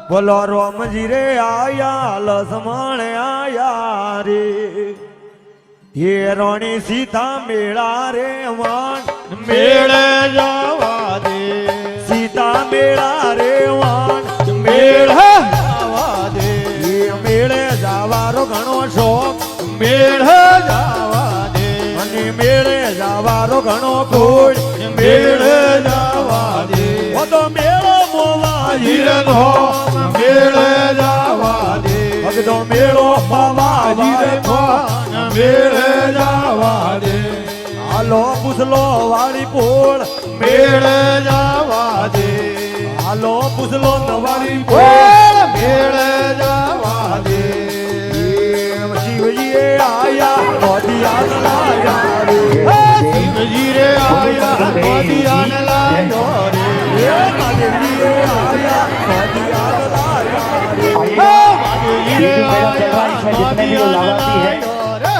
બોલો રોમજી રે આયા લસમણ આયા રે હે રોણી સીતા મેળા રે વાણ મેળે જવા દે સીતા મેળા રે વાણ મેળે જવા દે મેળે જવારો ઘણો શોખ મેળે જવા દે અને મેળે જવારો ઘણો કોઈ મેળે જવા દે ઓ તો મેળો મોવાજી રે નો મેળે જવા દે ભગતો મેળો મોવાજી રે મેળે જવા દે હાલો પૂછલો વાળી પોળ મેળે જવા દે હાલો પૂછલો નવારી પોળ મેળે જવા દે શિવજી આયા મોદિયાન લાયા રે શિવજી રે આયા મોદિયાન લાયો રે મહાદેવજી આયા મોદિયાન લાયા રે મહાદેવજી રે આયા મોદિયાન લાયો રે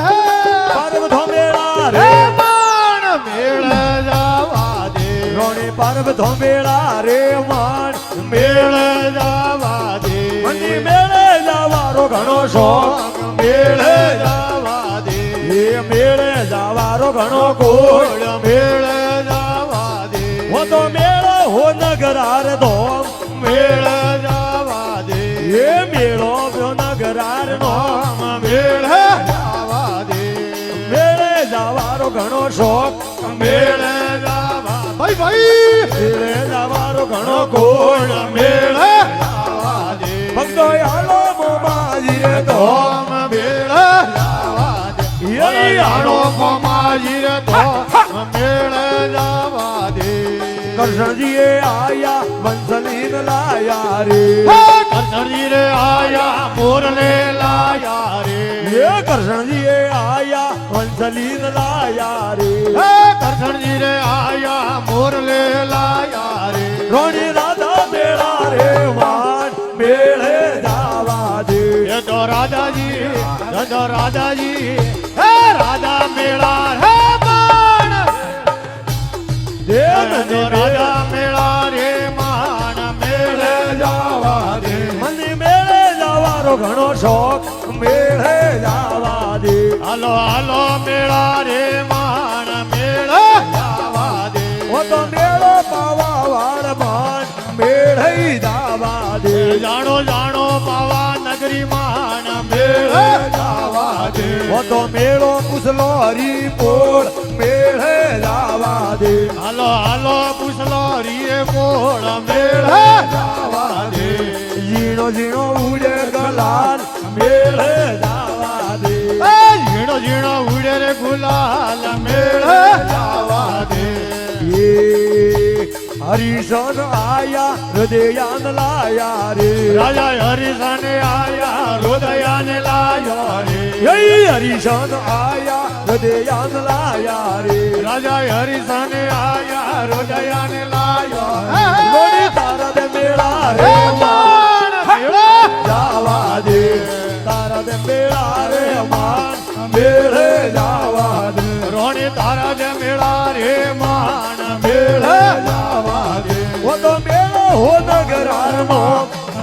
પર્વતો મેળા રે માણ મેળે જવા દે રોણી પર્વતો મેળા રે માણ મેળે જવા દે મંદી મેળે જવારો ઘણો શોખ મેળે જવા દે એ મેળે જવારો ઘણો કોઈ મેળે જવા દે હો તો મેળો હો નગરાર ધોમ મેળે જવા દે એ મેળો વ્યો નગરાર નો મેળે જવા દે મેળે જવારો ઘણો શોખ મેળે જવા ભાઈ મેળે જવારો ઘણો કોઈ મેળે જવા દે ભક્તો હાલો મોમાજી રે તો ધોમ મેળે જવા દે આણો કોમાજી રે ધોમ મેળે જવા દે કરશણજીએ આયા વંસલીન લાયા રે કરશણજી રે આયા મોરને લાયા રે એ કરશણજીએ આયા વંસલીન લાયા રે કરશણજી રે આયા મોરલે લાયા રે રોણી રાધા મેળા રે વાણ મેળે જાવા દે એ તો રાધાજી હે રાધા મેળા હે માણ તો રાધા મેળા રે માણ મેળે જવા દે મંદી મેળે જવારો ઘણો શોખ મેળે જાવા દે હાલો હાલો મેળા રે માણ મેળે જવા દે ઓ તો મેળો પાવા વાળ માન મેળે જાવા દે જાણો જાણો પાવા નગરી માણ મેળે જવા દે ઓ તો મેળો કુસલો હરી પોળ મેળે જાવા દે હાલો હાલો પૂછલો રીએ મોળ મેળે જવા દે ઝીણો ઝીણો ઉડે ગલાલ મેળે જાવા દે ઝીણો ઝીણો ઉડે રે ગુલાલ મેળે જવા દે એ હરિશન આયા હૃદયાન લાયા રે રાજા હરિશાને આયા હૃદયાને લાયો રે એ હરિશન આયા હૃદયાન લાયા રે રાજા હરિશાને આયા હૃદયાને લાયો લોડી તારા દે મેળા રે માણ મેળે જાવા દે તારા દે મેળા રે માન મેળે જાવા દે રોણી તારા જે મેળા રે માણ મેળે જવા દે ઓ તો મેળો હો નગરારનો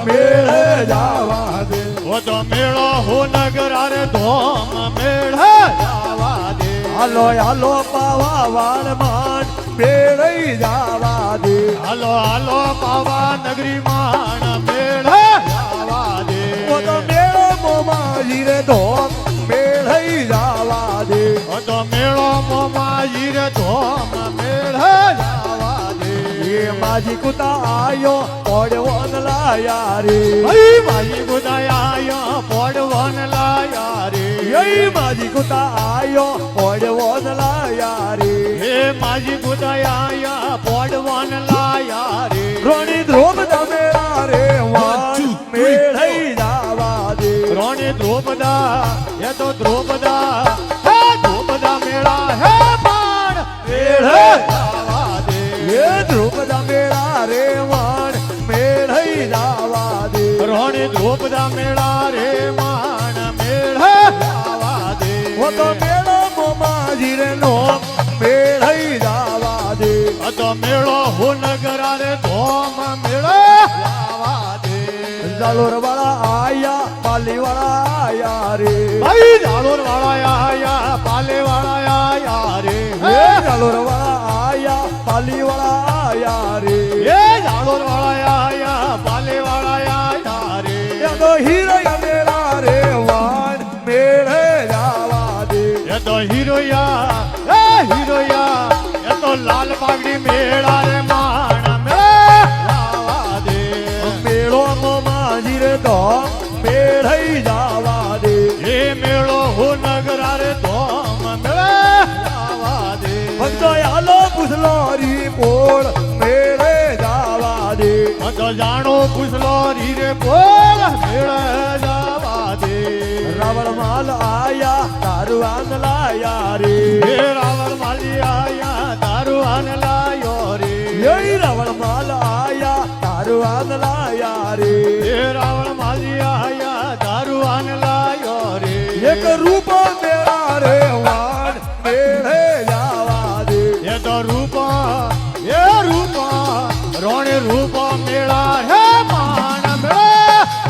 મેળે જાવા દે ઓ તો મેળો હો નગરા રે ધોમ મેળે જવા દે હાલો હાલો પાવા વાળ માન મેળે જાવા દે હાલો હાલો પાવા નગરી માણ મેળે જવા દે ઓ તો મેળો મોમાજી રે ધોમ મેળે જાવા દે ઓ તો મેળો મોમાજી રે ધોમ મેળે જવા દે એ માજી કુતા આયો પડવન લાયા રે ભાઈ માજી બુદાયા પડવન લાયા રે એ માજી કુતા આયો પડવન લાયા રે હે માજી બુદાયા પડવન લાયા રે રોણી ધ્રુવ મેળા રે વાણ મેળે જાવા દે રોણી દ્રૌપદા એ તો દ્રૌપદા હે દ્રૌપદા મેળા હે માણ મેળે જવા દે એ ધ્રુવ મેળા રે વાણ મેળે જાવા દે રોણી દ્રૌપદા મેળા રે માણ મેળે જવા દે ઓ તો મેળો મોમાજી રે નો મેળે જાવા દે તો મેળો હું નગરા રે ધોમ મેળે જવા દે જાલોર વાળા આયા પાલી વાળા આયા રે ભાઈ જાલોર વાળા આયા પાલે વાળા આયા રે હે જાલોર વાળા આયા પાલી વાળા આયા રે એ જાલોર વાળા આયા પાલે વાળા આયા રે એ તો હીરા મેળા રે વાણ મેળે જાવા દે એ તો હીરોયા એ તો લાલ પાઘડી મેળા રે માણા મેળે જાવા દે મેળો માજી રે તો મેળે જાવા દે એ મેળો હો નગરા રે ધોમ મેળે જાવા દે ભક્તો આલો પૂછલો રી પોળ મેળે જાવા દે તો જાણો પૂછલો રી રે બોલ મેળે જાવા દે રાવણ માલ આયા તારવાન લાયા રે હે રાવણ માલી આયા તારું આન લાયો રે જય રાવણ માલ આયા તારવાન લાયા રે હે રાવણ માલી આયા તારું આન લાયો રે એક રૂપ મેળા રે વાણ મેળે જાવા દે એ તો રૂપા રોણે રૂપા મેળા હે માણ મેળે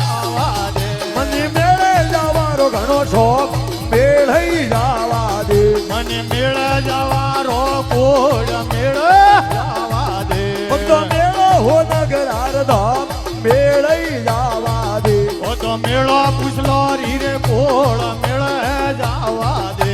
આવા દે મને મેળે જવાનો ઘણો શોખ મેળે જાવા દે મને મેળે જવારો કોડ મેળે જાવા દે ભક્તો મેળો હો નગરાર ધામ મેળે જાવા દે ઓ તો મેળો પૂછલો રી રે કોડ મેળે જાવા દે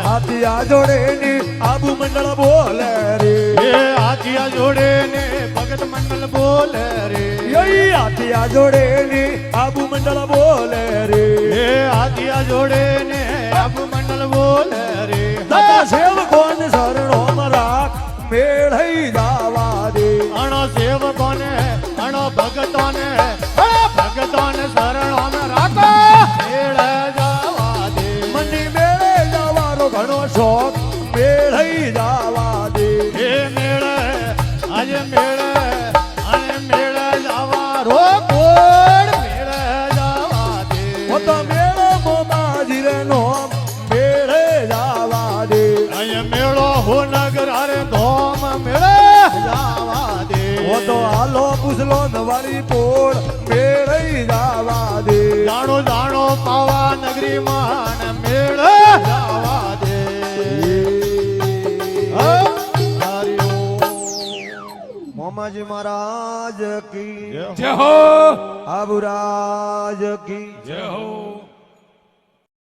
હાથી આ જોડે ની આબુ મંડળ બોલે રે એ હાથિયા જોડે ને ભગત મંડળ બોલે રે યઈ હાથી આ જોડે ની આબુ મંડળ બોલે રે એ હાથિયા જોડે ને આબુ મંડળ બોલે રે દાદા સેવકોને શરણો મરાક મેળે જાવા દે અણો સેવકોને અણો ભગતોને શરણો મે રાખો મેળે જાવા દે મની મેળે જવાનો ઘણો શોખ મેળે જાવા દે હે મેળે આજે મેળે અને મેળે જાવા રો કોડ મેળે જાવા દે ઓ તો મેળો મોમાજી રે નો મેળે જાવા દે અહીંયા મેળો હો નગરા રે ધોમ મેળે જાવા દે ઓ તો હાલો પૂછલો નવારી પોળ મેળે જાવા દે જાણો જાણો પાવા નગરી માન મેળે જાવા દે મોમાજી મહારાજ કી જય જય હો આબુરાજ કી જય હો